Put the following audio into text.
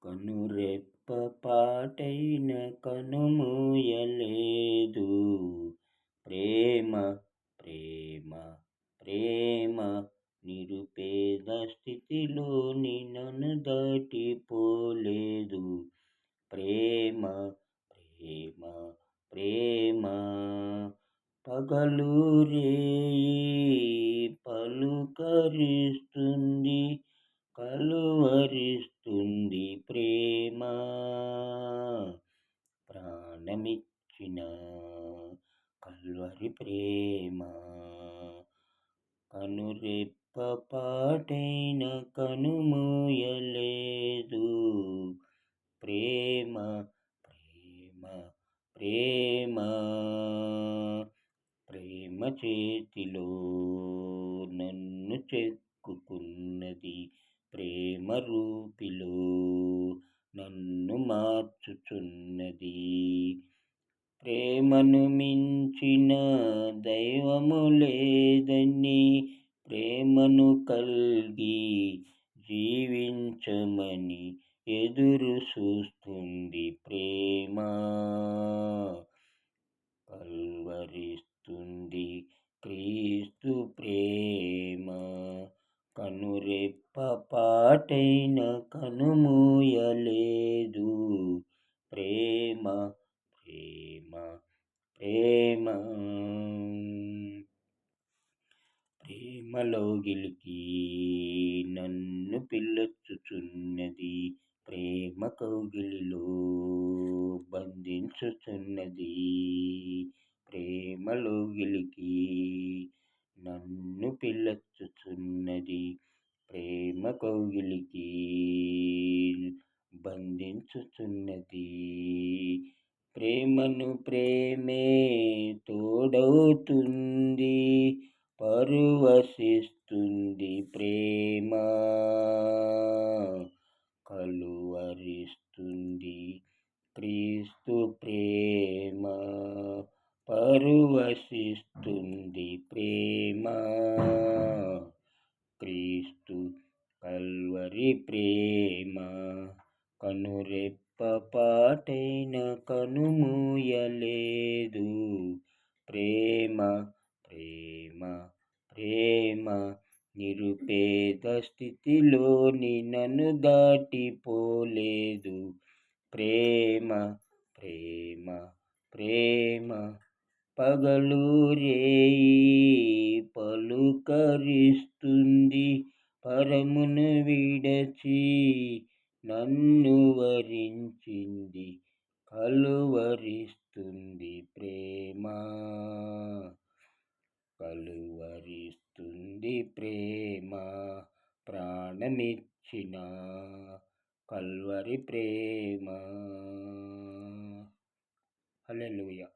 కనురెప్ప పాటైన కనుమూయలేదు. ప్రేమ ప్రేమ ప్రేమ నిరుపేద స్థితిలోని నన్ను దాటిపోలేదు. ప్రేమ ప్రేమ ప్రేమ పగలు రేయి పలుకరిస్తుంది, కలువరిస్తుంది ప్రేమ. ప్రాణమిచ్చిన కల్వరి ప్రేమ. కనురెప్ప పాటైన కనుమూయలేదు. ప్రేమ ప్రేమ ప్రేమ ప్రేమ చేతిలో నన్ను చెక్కుకున్నది. ప్రేమ రూపిలో నన్ను మార్చుచున్నది. ప్రేమను మించిన దైవము లేదని, ప్రేమను కల్గి జీవించమని ఎదురు చూస్తుంది ప్రేమ. కల్వరిస్తుంది క్రీస్తు ప్రేమ. కనురెప్ప పాటైన కనుమూయలేదు. ప్రేమ ప్రేమ ప్రేమ ప్రేమలోగిలికి నన్ను పిలుచుచున్నది. ప్రేమ కౌగిలిలో బంధించుచున్నది. ప్రేమలోగిలికి నన్ను పిలుచుచున్నది. ప్రేమ కౌగిలికి బంధించుచున్నది. ప్రేమను ప్రేమే తోడవుతుంది, పరువశిస్తుంది ప్రేమ. కలువరిస్తుంది క్రీస్తు ప్రేమ. పరువశిస్తుంది ప్రేమ. క్రీస్తు కల్వరి ప్రేమ. కనురెప్ప పాటైన కనుమూయలేదు. ప్రేమ ప్రేమ ప్రేమ నిరుపేద స్థితిలోని నన్ను దాటిపోలేదు. ప్రేమ ప్రేమ ప్రేమ పగలు రేయి పలుకరిస్తుంది, పరమును విడచి నన్ను వరించింది. కలువరిస్తుంది ప్రేమ. కలువరిస్తుంది ప్రేమ. ప్రాణమిచ్చిన కల్వరి ప్రేమ. హల్లెలూయా.